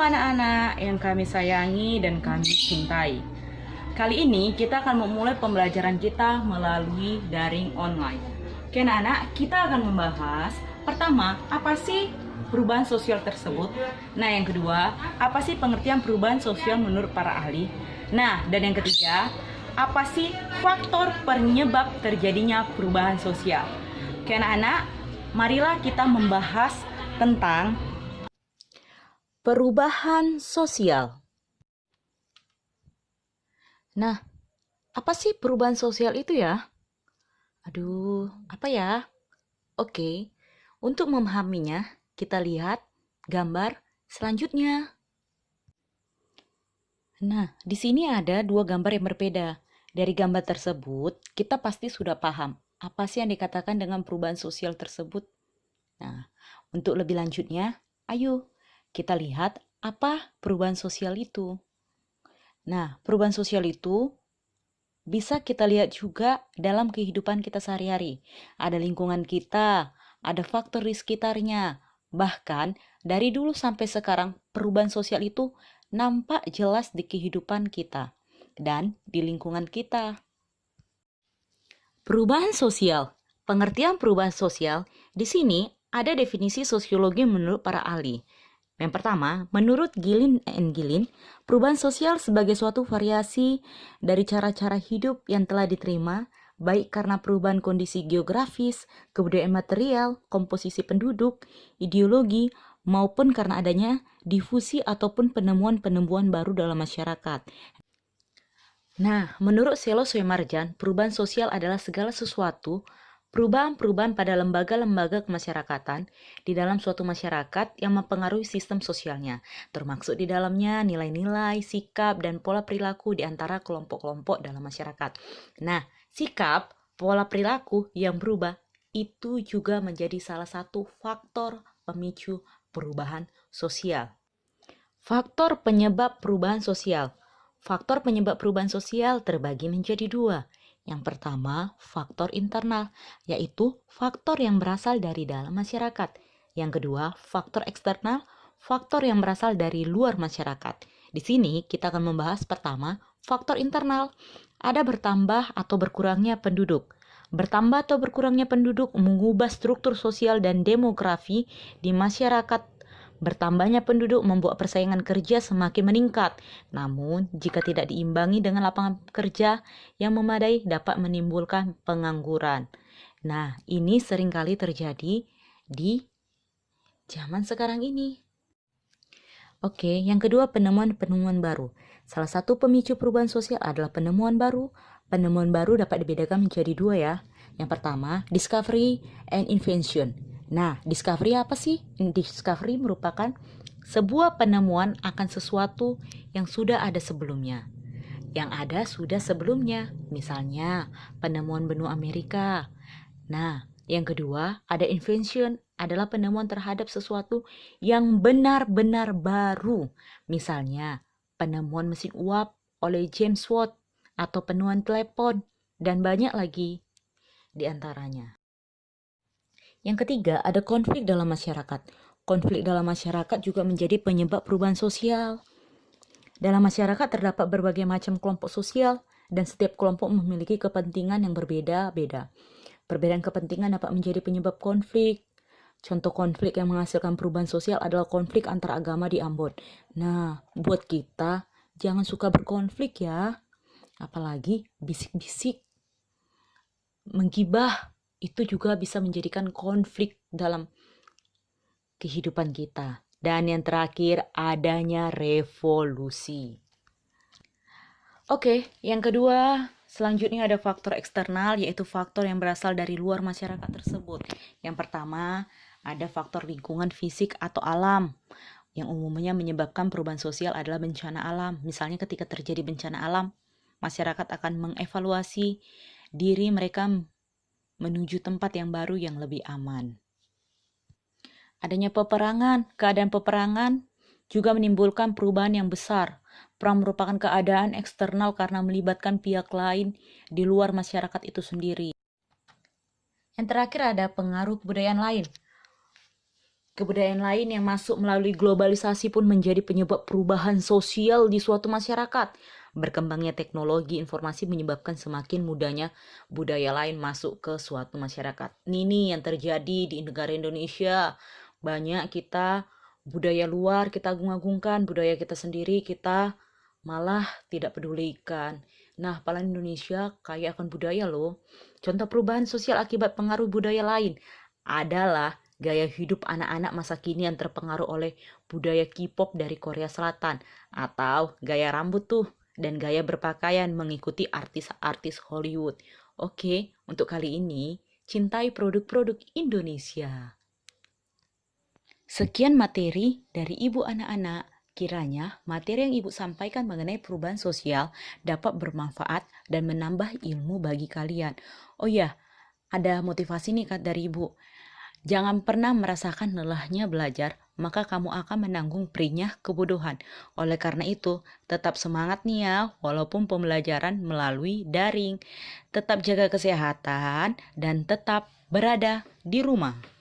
anak-anak yang kami sayangi dan kami cintai. Kali ini kita akan memulai pembelajaran kita melalui daring online. Oke anak-anak, kita akan membahas pertama, apa sih perubahan sosial tersebut? Nah, yang kedua, apa sih pengertian perubahan sosial menurut para ahli? Nah, dan yang ketiga, apa sih faktor penyebab terjadinya perubahan sosial? Oke anak-anak, marilah kita membahas tentang perubahan sosial. Nah, apa sih perubahan sosial itu ya? Aduh, apa ya? Oke, untuk memahaminya, kita lihat gambar selanjutnya. Nah, di sini ada dua gambar yang berbeda. Dari gambar tersebut, kita pasti sudah paham apa sih yang dikatakan dengan perubahan sosial tersebut. Nah, untuk lebih lanjutnya, ayo kita lihat apa perubahan sosial itu. Nah, perubahan sosial itu bisa kita lihat juga dalam kehidupan kita sehari-hari. Ada lingkungan kita, ada faktor di sekitarnya. Bahkan dari dulu sampai sekarang perubahan sosial itu nampak jelas di kehidupan kita dan di lingkungan kita. Perubahan sosial. Pengertian perubahan sosial di sini ada definisi sosiologi menurut para ahli. Yang pertama, menurut Gilin and Gilin, perubahan sosial sebagai suatu variasi dari cara-cara hidup yang telah diterima, baik karena perubahan kondisi geografis, kebudayaan material, komposisi penduduk, ideologi, maupun karena adanya difusi ataupun penemuan-penemuan baru dalam masyarakat. Nah, menurut Selo Soemarjan, perubahan sosial adalah segala sesuatu perubahan-perubahan pada lembaga-lembaga kemasyarakatan di dalam suatu masyarakat yang mempengaruhi sistem sosialnya, termasuk di dalamnya nilai-nilai, sikap, dan pola perilaku di antara kelompok-kelompok dalam masyarakat. Nah, sikap, pola perilaku yang berubah itu juga menjadi salah satu faktor pemicu perubahan sosial. Faktor penyebab perubahan sosial. Faktor penyebab perubahan sosial terbagi menjadi dua. Yang pertama, faktor internal, yaitu faktor yang berasal dari dalam masyarakat. Yang kedua, faktor eksternal, faktor yang berasal dari luar masyarakat. Di sini kita akan membahas pertama, faktor internal. Ada bertambah atau berkurangnya penduduk. Bertambah atau berkurangnya penduduk mengubah struktur sosial dan demografi di masyarakat. Bertambahnya penduduk membuat persaingan kerja semakin meningkat. Namun, jika tidak diimbangi dengan lapangan kerja yang memadai dapat menimbulkan pengangguran. Nah, ini seringkali terjadi di zaman sekarang ini. Oke, yang kedua penemuan-penemuan baru. Salah satu pemicu perubahan sosial adalah penemuan baru. Penemuan baru dapat dibedakan menjadi dua ya. Yang pertama, discovery and invention. Nah, discovery apa sih? Discovery merupakan sebuah penemuan akan sesuatu yang sudah ada sebelumnya. Yang ada sudah sebelumnya, misalnya penemuan benua Amerika. Nah, yang kedua ada invention, adalah penemuan terhadap sesuatu yang benar-benar baru. Misalnya, penemuan mesin uap oleh James Watt atau penemuan telepon dan banyak lagi di antaranya. Yang ketiga, ada konflik dalam masyarakat. Konflik dalam masyarakat juga menjadi penyebab perubahan sosial. Dalam masyarakat terdapat berbagai macam kelompok sosial dan setiap kelompok memiliki kepentingan yang berbeda-beda. Perbedaan kepentingan dapat menjadi penyebab konflik. Contoh konflik yang menghasilkan perubahan sosial adalah konflik antar agama di Ambon. Nah, buat kita jangan suka berkonflik ya. Apalagi bisik-bisik, menggibah, itu juga bisa menjadikan konflik dalam kehidupan kita. Dan yang terakhir, adanya revolusi. Oke, yang kedua, selanjutnya ada faktor eksternal, yaitu faktor yang berasal dari luar masyarakat tersebut. Yang pertama, ada faktor lingkungan fisik atau alam, yang umumnya menyebabkan perubahan sosial adalah bencana alam. Misalnya ketika terjadi bencana alam, masyarakat akan mengevaluasi diri mereka menuju tempat yang baru yang lebih aman. Adanya peperangan, keadaan peperangan juga menimbulkan perubahan yang besar. Perang merupakan keadaan eksternal karena melibatkan pihak lain di luar masyarakat itu sendiri. Yang terakhir ada pengaruh kebudayaan lain. Kebudayaan lain yang masuk melalui globalisasi pun menjadi penyebab perubahan sosial di suatu masyarakat. Berkembangnya teknologi informasi menyebabkan semakin mudahnya budaya lain masuk ke suatu masyarakat. Ini yang terjadi di negara Indonesia. Banyak kita budaya luar kita agung-agungkan, budaya kita sendiri kita malah tidak pedulikan. Nah, paling Indonesia kaya akan budaya loh. Contoh perubahan sosial akibat pengaruh budaya lain adalah gaya hidup anak-anak masa kini yang terpengaruh oleh budaya K-pop dari Korea Selatan, atau gaya rambut tuh dan gaya berpakaian mengikuti artis-artis Hollywood. Oke, untuk kali ini cintai produk-produk Indonesia. Sekian materi dari Ibu anak-anak. Kiranya materi yang Ibu sampaikan mengenai perubahan sosial dapat bermanfaat dan menambah ilmu bagi kalian. Oh ya, ada motivasi nih dari Ibu. Jangan pernah merasakan lelahnya belajar, maka kamu akan menanggung perihnya kebodohan. Oleh karena itu, tetap semangat nih ya, walaupun pembelajaran melalui daring. Tetap jaga kesehatan dan tetap berada di rumah.